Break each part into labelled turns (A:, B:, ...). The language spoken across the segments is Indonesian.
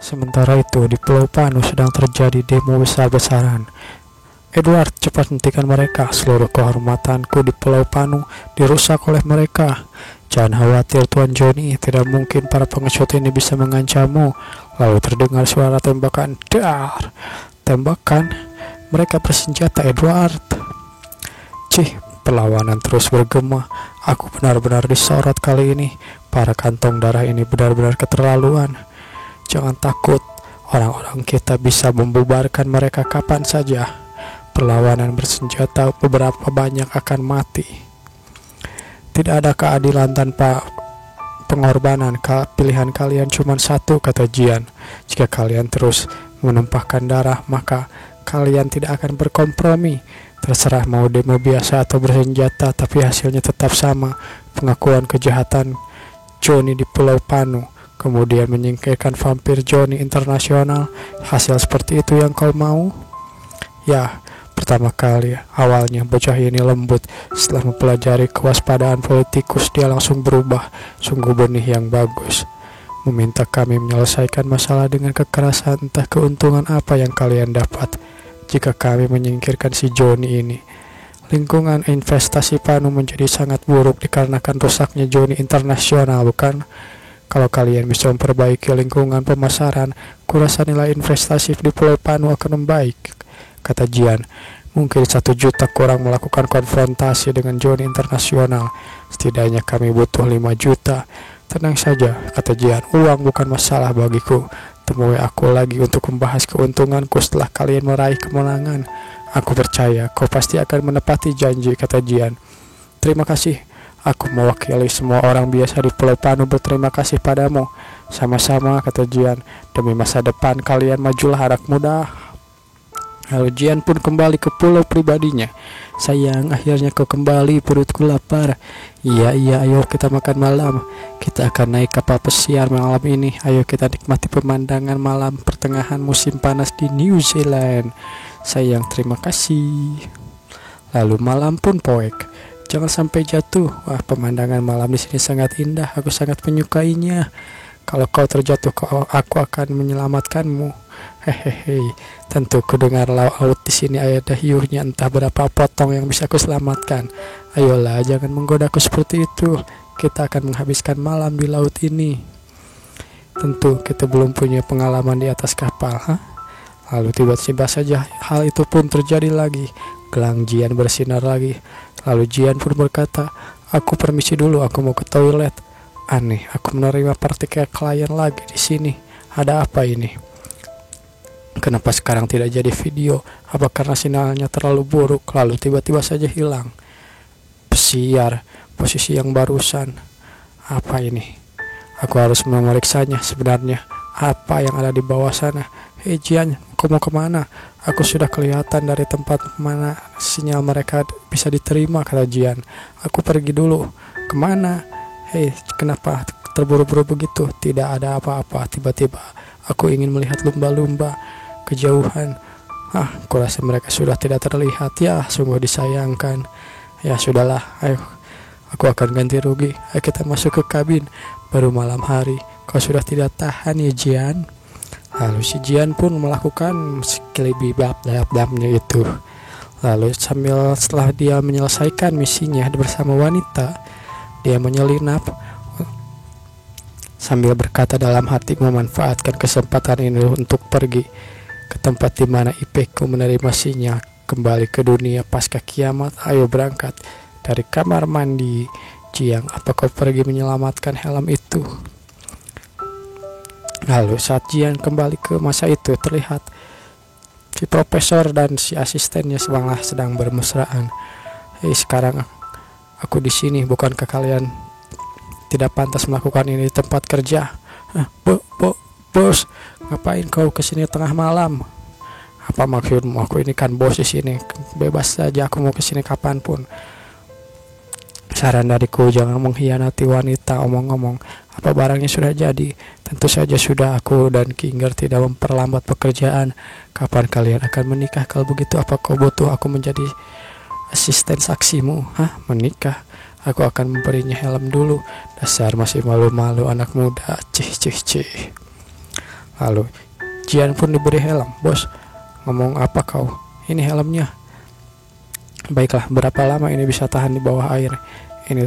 A: Sementara itu, di Pulau Panu sedang terjadi demo besar-besaran. Edward, cepat hentikan mereka. Seluruh kehormatanku di Pulau Panu dirusak oleh mereka. Jangan khawatir, Tuan Johnny. Tidak mungkin para pengecut ini bisa mengancammu. Lalu terdengar suara tembakan. Dar! Tembakan? Mereka bersenjata, Edward. Cih, perlawanan terus bergema. Aku benar-benar disorot kali ini. Para kantong darah ini benar-benar keterlaluan. Jangan takut, orang-orang kita bisa membubarkan mereka kapan saja. Perlawanan bersenjata beberapa banyak akan mati. Tidak ada keadilan tanpa pengorbanan. Pilihan kalian cuma satu, kata Jian. Jika kalian terus menumpahkan darah, maka kalian tidak akan berkompromi. Terserah mau demo biasa atau bersenjata, tapi hasilnya tetap sama. Pengakuan kejahatan Johnny di Pulau Panu, kemudian menyingkirkan vampir Johnny internasional. Hasil seperti itu yang kau mau? Ya, pertama kali awalnya bocah ini lembut. Setelah mempelajari kewaspadaan politikus, dia langsung berubah. Sungguh benih yang bagus. Meminta kami menyelesaikan masalah dengan kekerasan. Entah keuntungan apa yang kalian dapat jika kami menyingkirkan si Johnny ini. Lingkungan investasi Panu menjadi sangat buruk dikarenakan rusaknya Johnny internasional, bukan? Kalau kalian bisa memperbaiki lingkungan pemasaran, kurasa nilai investasi di Pulau Panu akan membaik, kata Jian. Mungkin 1 juta kurang melakukan konfrontasi dengan Johnny internasional. Setidaknya kami butuh 5 juta. Tenang saja, kata Jian. Uang bukan masalah bagiku. Temui aku lagi untuk membahas keuntunganku setelah kalian meraih kemenangan. Aku percaya kau pasti akan menepati janji, kata Jian. Terima kasih. Aku mewakili semua orang biasa di Pulau Panu berterima kasih padamu. Sama-sama, kata Jian. Demi masa depan kalian, majulah anak muda. Lalu Jian pun kembali ke pulau pribadinya. Sayang, akhirnya kau kembali, perutku lapar. Iya, ayo kita makan malam. Kita akan naik kapal pesiar malam ini. Ayo kita nikmati pemandangan malam pertengahan musim panas di New Zealand. Sayang, terima kasih. Lalu malam pun poek. Jangan sampai jatuh. Wah, pemandangan malam di sini sangat indah. Aku sangat menyukainya. Kalau kau terjatuh, aku akan menyelamatkanmu. Hehehe. Tentu ku dengar laut di sini ada hiunya, entah berapa potong yang bisa ku selamatkan. Ayolah, jangan menggodaku seperti itu. Kita akan menghabiskan malam di laut ini. Tentu kita belum punya pengalaman di atas kapal, Lalu tiba-tiba saja hal itu pun terjadi lagi. Gelang Jian bersinar lagi. Lalu Jian pun berkata, aku permisi dulu, aku mau ke toilet. Aneh, aku menerima partikel klien lagi di sini. Ada apa ini? Kenapa sekarang tidak jadi video? Apa karena sinyalnya terlalu buruk? Lalu tiba-tiba saja hilang. Pesiar, posisi yang barusan. Apa ini? Aku harus memeriksanya sebenarnya. Apa yang ada di bawah sana? Hei Jian, kau mau kemana? Aku sudah kelihatan dari tempat mana sinyal mereka bisa diterima, kata Jian. Aku pergi dulu. Kemana? Hei, kenapa terburu-buru begitu? Tidak ada apa-apa. Tiba-tiba aku ingin melihat lumba-lumba kejauhan. Kurasa mereka sudah tidak terlihat. Ya, sungguh disayangkan. Ya sudahlah, ayo. Aku akan ganti rugi. Ayo kita masuk ke kabin. Baru malam hari. Kau sudah tidak tahan ya Jian? Lalu si Jian pun melakukan sekelebi bab-babnya itu. Lalu setelah dia menyelesaikan misinya bersama wanita, dia menyelinap sambil berkata dalam hati, memanfaatkan kesempatan ini untuk pergi ke tempat di mana IP-ku menerima sinyal kembali ke dunia pasca kiamat. Ayo berangkat dari kamar mandi. Jiang, apa kau pergi menyelamatkan helm itu? Lalu saat Jian kembali ke masa itu, terlihat si profesor dan si asistennya sedang bermesraan. Hei, sekarang aku di sini, bukankah kalian tidak pantas melakukan ini di tempat kerja? Bos, ngapain kau kesini tengah malam? Apa maksudmu? Aku ini kan bos di sini. Bebas saja, aku mau kesini kapanpun. Saran dariku, jangan mengkhianati wanita. Omong-omong, apa barangnya sudah jadi? Tentu saja sudah. Aku dan Kinger tidak memperlambat pekerjaan. Kapan kalian akan menikah? Kalau begitu, apa kau butuh aku menjadi asisten saksimu? Menikah? Aku akan memberinya helm dulu. Dasar masih malu-malu anak muda. Cih. Lalu Jian pun diberi helm. Bos, ngomong apa kau? Ini helmnya. Baiklah, berapa lama ini bisa tahan di bawah air? Ini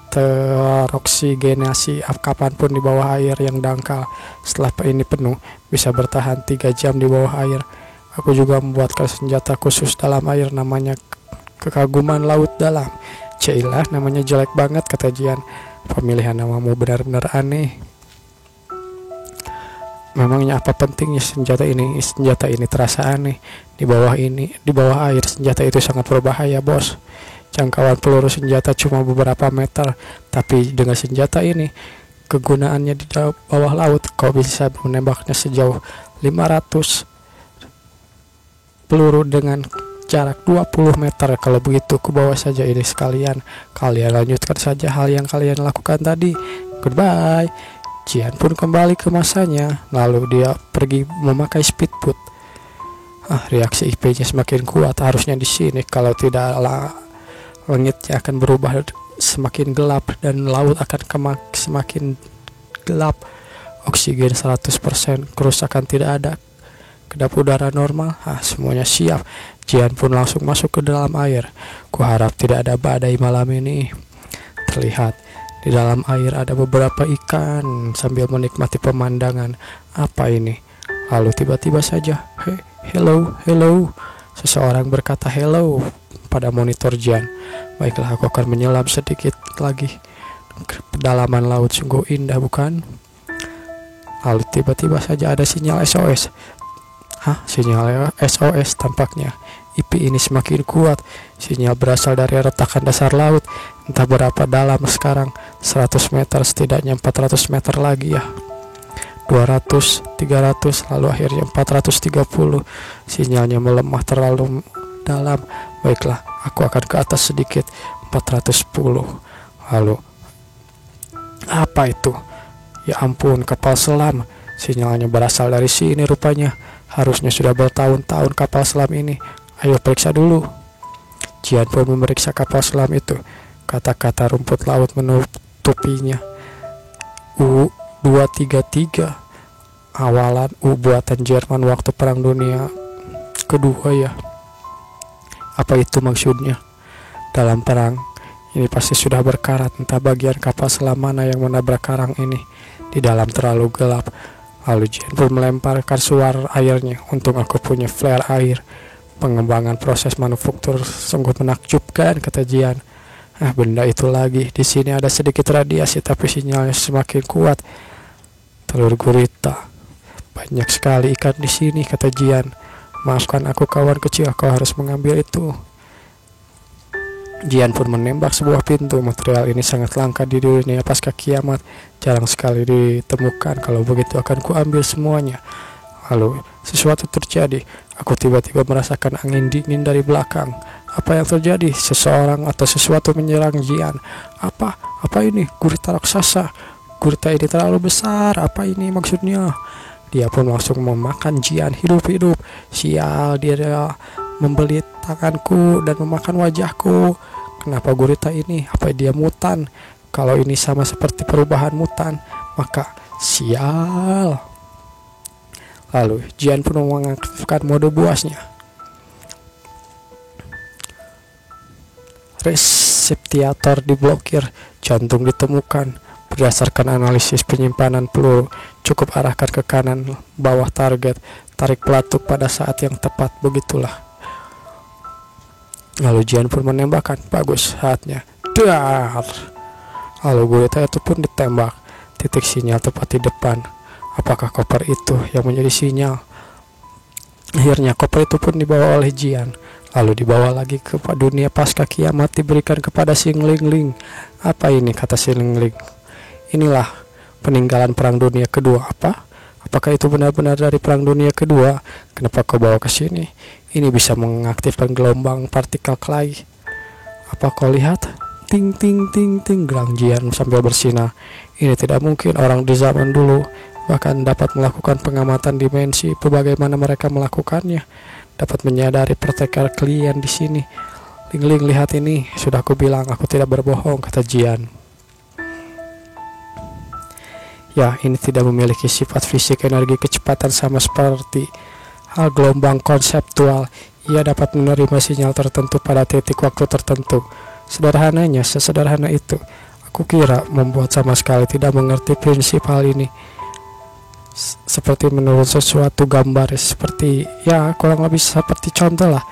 A: teroksigenasi kapanpun di bawah air yang dangkal. Setelah ini penuh, bisa bertahan 3 jam di bawah air. Aku juga membuatkan senjata khusus dalam air, namanya kekaguman laut dalam. Cailah, namanya jelek banget, kata Jian. Pemilihan namamu benar-benar aneh. Memangnya apa pentingnya senjata ini? Senjata ini terasa aneh. Di bawah air, senjata itu sangat berbahaya, bos. Jangkauan peluru senjata cuma beberapa meter, tapi dengan senjata ini, kegunaannya di bawah laut, kau bisa menembaknya sejauh 500 peluru dengan jarak 20 meter. Kalau begitu, ku bawa saja ini sekalian. Kalian lanjutkan saja hal yang kalian lakukan tadi. Goodbye. Jian pun kembali ke masanya, lalu dia pergi memakai speedboat. Reaksi IP-nya semakin kuat. Harusnya di sini, kalau tidak langitnya akan berubah semakin gelap dan laut akan semakin gelap. Oksigen 100%, kerusakan tidak ada. Kedap udara normal. Semuanya siap. Jian pun langsung masuk ke dalam air. Kuharap tidak ada badai malam ini. Terlihat di dalam air ada beberapa ikan sambil menikmati pemandangan. Apa ini? Lalu tiba-tiba saja, hello. Seseorang berkata hello pada monitor Jian. Baiklah, aku akan menyelam sedikit lagi. Kedalaman laut sungguh indah, bukan? Lalu tiba-tiba saja ada sinyal SOS. Sinyal SOS tampaknya. IP ini semakin kuat. Sinyal berasal dari retakan dasar laut. Entah berapa dalam sekarang. 100 meter, setidaknya 400 meter lagi ya. 200, 300, lalu akhirnya 430. Sinyalnya melemah terlalu dalam. Baiklah, aku akan ke atas sedikit. 410. Lalu apa itu? Ya ampun, kapal selam. Sinyalnya berasal dari sini rupanya. Harusnya sudah bertahun-tahun kapal selam ini. Ayo periksa dulu. Jian pun memeriksa kapal selam itu. Kata-kata rumput laut menutupinya. U-233. Awalan buatan Jerman waktu Perang Dunia Kedua ya. Apa itu maksudnya? Dalam perang ini pasti sudah berkarat. Entah bagian kapal selam mana yang menabrak karang ini. Di dalam terlalu gelap. Lalu Jian pun melemparkan suar airnya. Untung aku punya flare air. Pengembangan proses manufaktur sungguh menakjubkan, kata Jian. Benda itu lagi. Di sini ada sedikit radiasi, tapi sinyalnya semakin kuat. Telur gurita. Banyak sekali ikan di sini, kata Jian. Maafkan aku kawan kecil, kau harus mengambil itu. Jian pun menembak sebuah pintu. Material ini sangat langka di dunia pasca kiamat. Jarang sekali ditemukan. Kalau begitu akan kuambil semuanya. Lalu sesuatu terjadi. Aku tiba-tiba merasakan angin dingin dari belakang. Apa yang terjadi? Seseorang atau sesuatu menyerang Jian. Apa ini? Gurita raksasa. Gurita ini terlalu besar. Apa ini maksudnya? Dia pun langsung memakan Jian hidup-hidup. Sial, dia membelit tanganku dan memakan wajahku. Kenapa gurita ini? Apa dia mutan? Kalau ini sama seperti perubahan mutan, maka sial. Lalu Jian pun mengaktifkan mode buasnya. Reseptiator diblokir, jantung ditemukan. Berdasarkan analisis penyimpanan peluru, cukup arahkan ke kanan bawah target. Tarik pelatuk pada saat yang tepat. Begitulah. Lalu Jian pun menembakkan. Bagus, saatnya. Dar. Lalu gurita itu pun ditembak. Titik sinyal tepat di depan. Apakah koper itu yang menjadi sinyal? Akhirnya koper itu pun dibawa oleh Jian. Lalu dibawa lagi ke dunia pasca kiamat, diberikan kepada Xing Ling. Apa ini, kata Xing Ling? Inilah peninggalan Perang Dunia Kedua. Apakah itu benar-benar dari Perang Dunia Kedua? Kenapa kau bawa ke sini? Ini bisa mengaktifkan gelombang partikel clay. Apa kau lihat? Ting ting ting ting, gelang Jian sambil bersinar. Ini tidak mungkin. Orang di zaman dulu bahkan dapat melakukan pengamatan dimensi. Bagaimana mereka melakukannya? Dapat menyadari partikel klien di sini. Ling, lihat ini. Sudah aku bilang, aku tidak berbohong, kata Jian. Ya, ini tidak memiliki sifat fisik energi kecepatan sama seperti hal gelombang konseptual. Ia dapat menerima sinyal tertentu pada titik waktu tertentu. Sederhananya, sesederhana itu. Aku kira membuat sama sekali tidak mengerti prinsip hal ini. Seperti menurut sesuatu gambar, seperti ya kurang lebih seperti contoh lah.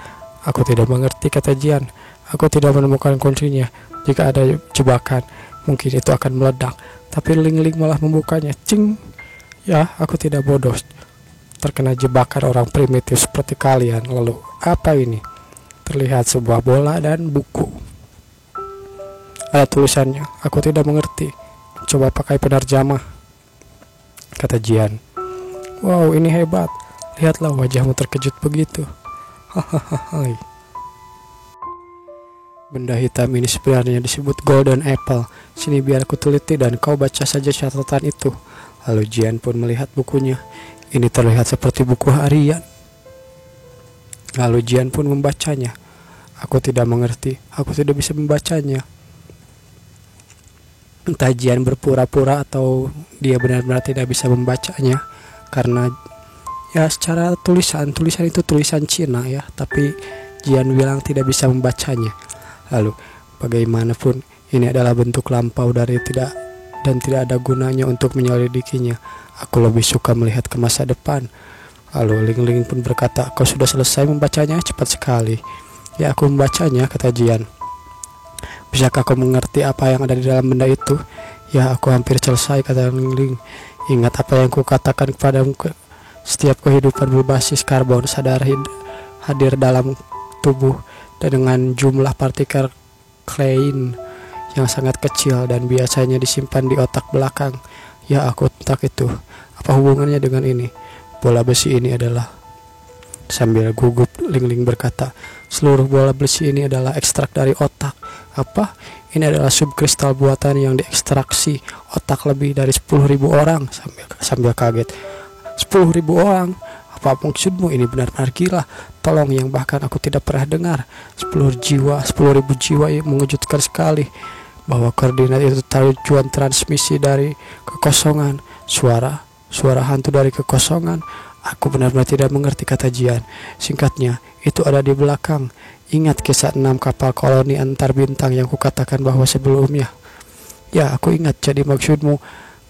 A: Aku tidak mengerti, kata Jian. Aku tidak menemukan kuncinya. Jika ada jebakan, mungkin itu akan meledak. Tapi Ling-Ling malah membukanya. Cing. Ya, aku tidak bodoh. Terkena jebakan orang primitif seperti kalian. Lalu, apa ini? Terlihat sebuah bola dan buku. Ada tulisannya. Aku tidak mengerti. Coba pakai penerjemah, kata Jian. Wow, ini hebat. Lihatlah wajahmu terkejut begitu. Hahaha. Benda hitam ini sebenarnya disebut Golden Apple. Sini biar aku teliti dan kau baca saja catatan itu. Lalu Jian pun melihat bukunya. Ini terlihat seperti buku harian. Lalu Jian pun membacanya. Aku tidak mengerti. Aku tidak bisa membacanya. Entah Jian berpura-pura atau dia benar-benar tidak bisa membacanya. Karena ya secara tulisan itu tulisan Cina ya. Tapi Jian bilang tidak bisa membacanya. Lalu, bagaimanapun ini adalah bentuk lampau dari tidak ada gunanya untuk menyelidikinya. Aku lebih suka melihat ke masa depan. Lalu Ling-Ling pun berkata, kau sudah selesai membacanya? Cepat sekali. Ya, aku membacanya, kata Jian. Bisakah kau mengerti apa yang ada di dalam benda itu? Ya, aku hampir selesai, kata Ling-Ling. Ingat apa yang kukatakan kepadamu, setiap kehidupan berbasis karbon sadar hadir dalam tubuh dan dengan jumlah partikel klein yang sangat kecil dan biasanya disimpan di otak belakang. Ya, aku tak itu. Apa hubungannya dengan ini? Bola besi ini adalah... Sambil gugup, Ling-Ling berkata, seluruh bola besi ini adalah ekstrak dari otak. Apa? Ini adalah subkristal buatan yang diekstraksi otak lebih dari 10.000 orang. Sambil kaget. 10.000 orang? Apa maksudmu? Ini benar-benar gila. Tolong, yang bahkan aku tidak pernah dengar. 10.000 jiwa yang mengejutkan sekali. Bahwa koordinat itu tujuan transmisi dari kekosongan. Suara hantu dari kekosongan. Aku benar-benar tidak mengerti, kata Jian. Singkatnya, itu ada di belakang. Ingat kisah 6 kapal koloni antar bintang yang kukatakan bahwa sebelumnya. Ya, aku ingat. Jadi maksudmu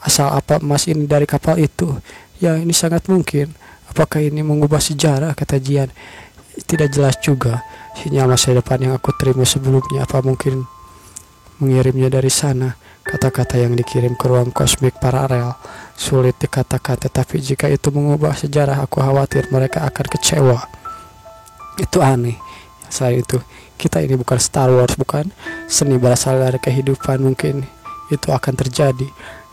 A: asal apa emas ini dari kapal itu? Ya, ini sangat mungkin. Apakah ini mengubah sejarah, kata Jian. Tidak jelas juga. Sinyal masa depan yang aku terima sebelumnya, apa mungkin mengirimnya dari sana? Kata-kata yang dikirim ke ruang kosmik paralel sulit dikatakan, tetapi jika itu mengubah sejarah, aku khawatir mereka akan kecewa. Itu aneh. Selain itu, kita ini bukan Star Wars, bukan? Seni berasal dari kehidupan, mungkin itu akan terjadi.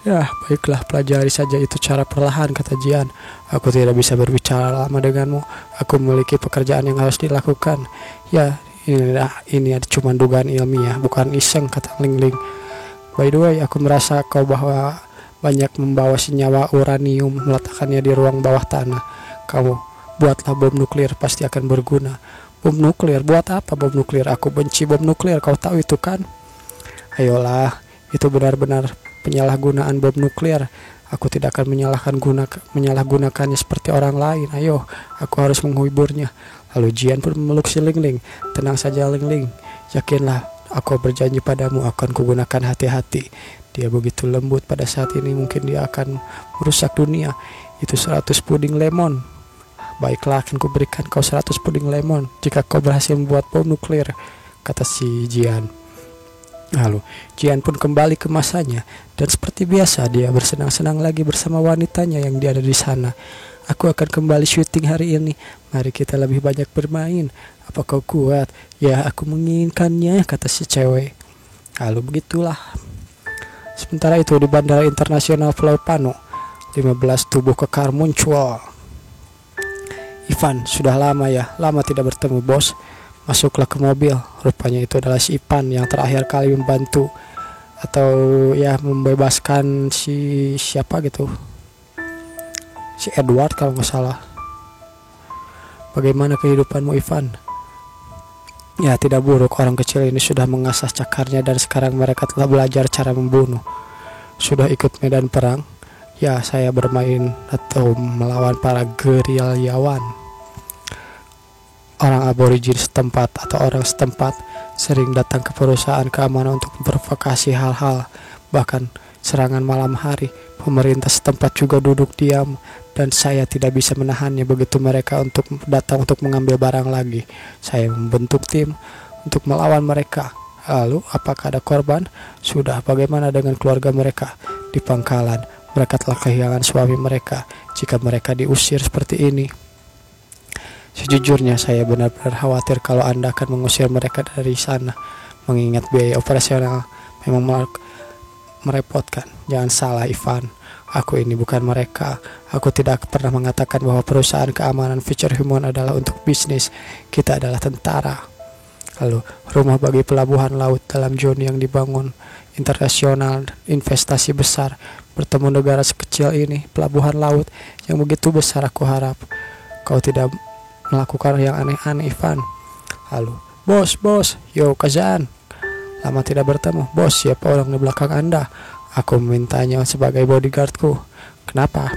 A: Ya, baiklah, pelajari saja itu cara perlahan, kata Jian. Aku tidak bisa berbicara lama denganmu. Aku memiliki pekerjaan yang harus dilakukan. Ya, ini cuma dugaan ilmiah, bukan iseng, kata Ling-Ling. By the way, aku merasa kau bahwa banyak membawa senyawa uranium, meletakkannya di ruang bawah tanah. Kamu buatlah bom nuklir, pasti akan berguna. Bom nuklir? Buat apa bom nuklir? Aku benci bom nuklir, kau tahu itu kan? Ayolah, itu benar-benar penyalahgunaan bom nuklir. Aku tidak akan menyalahgunakannya seperti orang lain. Ayo, aku harus menghiburnya. Lalu Jian pun memeluk si Ling-Ling. Tenang saja, Ling-Ling. Yakinlah, aku berjanji padamu akan kugunakan hati-hati. Dia begitu lembut pada saat ini, mungkin dia akan merusak dunia. Itu 100 puding lemon. Baiklah, akan kuberikan kau 100 puding lemon jika kau berhasil membuat bom nuklir, kata si Jian. Lalu Jian pun kembali ke masanya, dan seperti biasa dia bersenang-senang lagi bersama wanitanya yang ada di sana. Aku akan kembali syuting hari ini. Mari kita lebih banyak bermain. Apa kau kuat? Ya, aku menginginkannya, kata si cewek. Lalu begitulah. Sementara itu di Bandara Internasional Pulau Pano, 15 tubuh kekar muncul. Ivan, sudah lama tidak bertemu, bos. Masuklah ke mobil. Rupanya itu adalah si Ivan yang terakhir kali membantu atau ya membebaskan siapa gitu, si Edward kalau nggak salah. Bagaimana kehidupanmu, Ivan? Ya, tidak buruk. Orang kecil ini sudah mengasah cakarnya dan sekarang mereka telah belajar cara membunuh. Sudah ikut medan perang? Ya, saya bermain atau melawan para gerilyawan. Orang aborigin setempat atau orang setempat sering datang ke perusahaan keamanan untuk memprovokasi hal-hal, bahkan serangan malam hari. Pemerintah setempat juga duduk diam dan saya tidak bisa menahannya begitu mereka untuk datang untuk mengambil barang lagi. Saya membentuk tim untuk melawan mereka. Lalu, apakah ada korban? Sudah. Bagaimana dengan keluarga mereka? Di pangkalan, mereka telah kehilangan suami mereka. Jika mereka diusir seperti ini, sejujurnya saya benar-benar khawatir kalau Anda akan mengusir mereka dari sana. Mengingat biaya operasional memang merepotkan. Jangan salah, Ivan. Aku ini bukan mereka. Aku tidak pernah mengatakan bahwa perusahaan keamanan Future Human adalah untuk bisnis. Kita adalah tentara. Lalu, rumah bagi pelabuhan laut dalam zona yang dibangun internasional, investasi besar, bertemu negara sekecil ini, pelabuhan laut yang begitu besar. Aku harap kau tidak melakukan yang aneh-aneh, Ivan. Lalu, bos, yo Kazan. Lama tidak bertemu. Bos, siapa orang di belakang Anda? Aku memintanya sebagai bodyguardku. Kenapa?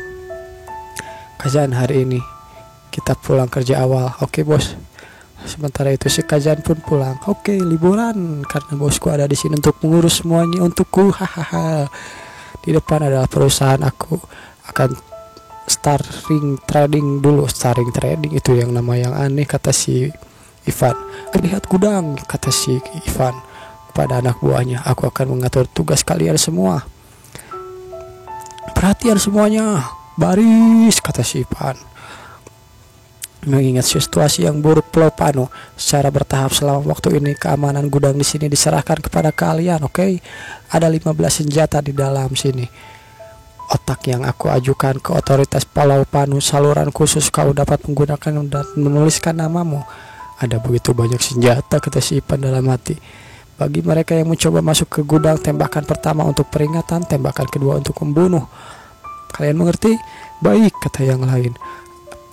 A: Kazan, hari ini kita pulang kerja awal. Oke, bos. Sementara itu si Kazan pun pulang. Oke, liburan karena bosku ada di sini untuk mengurus semuanya untukku. Hahaha. Di depan adalah perusahaan aku. Akan starring trading itu yang nama yang aneh, kata si Ivan. Lihat gudang, kata si Ivan pada anak buahnya. Aku akan mengatur tugas kalian semua. Perhatian semuanya, baris, kata si Ivan. Mengingat situasi yang buruk Pulau Pano, secara bertahap selama waktu ini keamanan gudang di sini diserahkan kepada kalian, oke? Ada 15 senjata di dalam sini. Otak yang aku ajukan ke otoritas Pulau Pano, saluran khusus kau dapat menggunakan dan menuliskan namamu. Ada begitu banyak senjata, kata si Ivan dalam hati. Bagi mereka yang mencoba masuk ke gudang, tembakan pertama untuk peringatan, tembakan kedua untuk membunuh. Kalian mengerti? Baik, kata yang lain.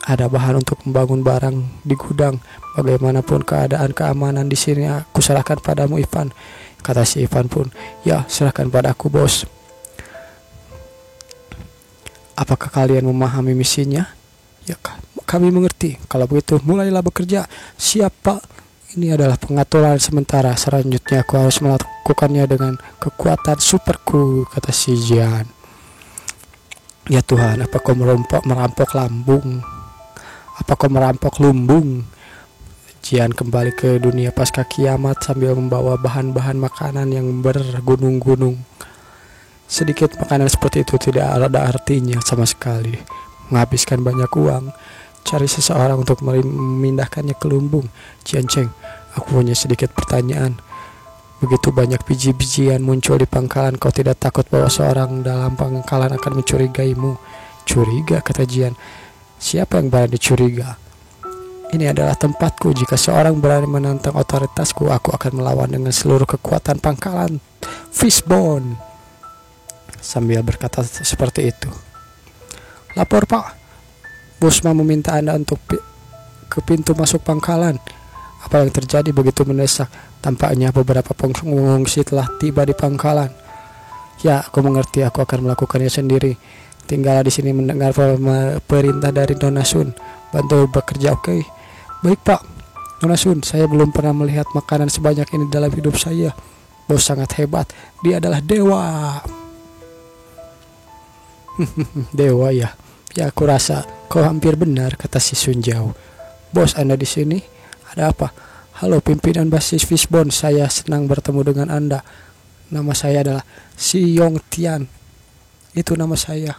A: Ada bahan untuk membangun barang di gudang. Bagaimanapun keadaan keamanan di sini, aku serahkan padamu, Ivan. Kata si Ivan pun, ya, serahkan padaku, bos. Apakah kalian memahami misinya? Ya, kami mengerti. Kalau begitu, mulailah bekerja. Siap, Pak. Ini adalah pengaturan sementara. Selanjutnya aku harus melakukannya dengan kekuatan superku, kata si Jian. Ya Tuhan, apa kau merampok lambung? Apa kau merampok lumbung? Jian kembali ke dunia pasca kiamat sambil membawa bahan-bahan makanan yang bergunung-gunung. Sedikit makanan seperti itu tidak ada artinya sama sekali. Menghabiskan banyak uang, cari seseorang untuk memindahkannya ke lumbung. Jian Cheng, aku punya sedikit pertanyaan. Begitu banyak biji-bijian muncul di pangkalan, kau tidak takut bahwa seorang dalam pangkalan akan mencurigaimu? Curiga, kata Jian. Siapa yang berani curiga? Ini adalah tempatku. Jika seorang berani menantang otoritasku, aku akan melawan dengan seluruh kekuatan pangkalan Fishbone. Sambil berkata seperti itu. Lapor, Pak. Bosma meminta Anda untuk ke pintu masuk pangkalan. Apa yang terjadi? Begitu mendesak. Tampaknya beberapa pengungsi telah tiba di pangkalan. Ya, aku mengerti. Aku akan melakukannya sendiri. Tinggal di sini mendengar perintah dari Nona Sun. Bantu bekerja, oke? Baik, Pak. Nona Sun, saya belum pernah melihat makanan sebanyak ini dalam hidup saya. Bos sangat hebat. Dia adalah dewa. Dewa ya. Ya, aku rasa kau hampir benar, kata si Sun Jiao. Bos, Anda di sini? Ada apa? Halo pimpinan basis Fishbone, saya senang bertemu dengan Anda. Nama saya adalah Si Yong Tian. Itu nama saya.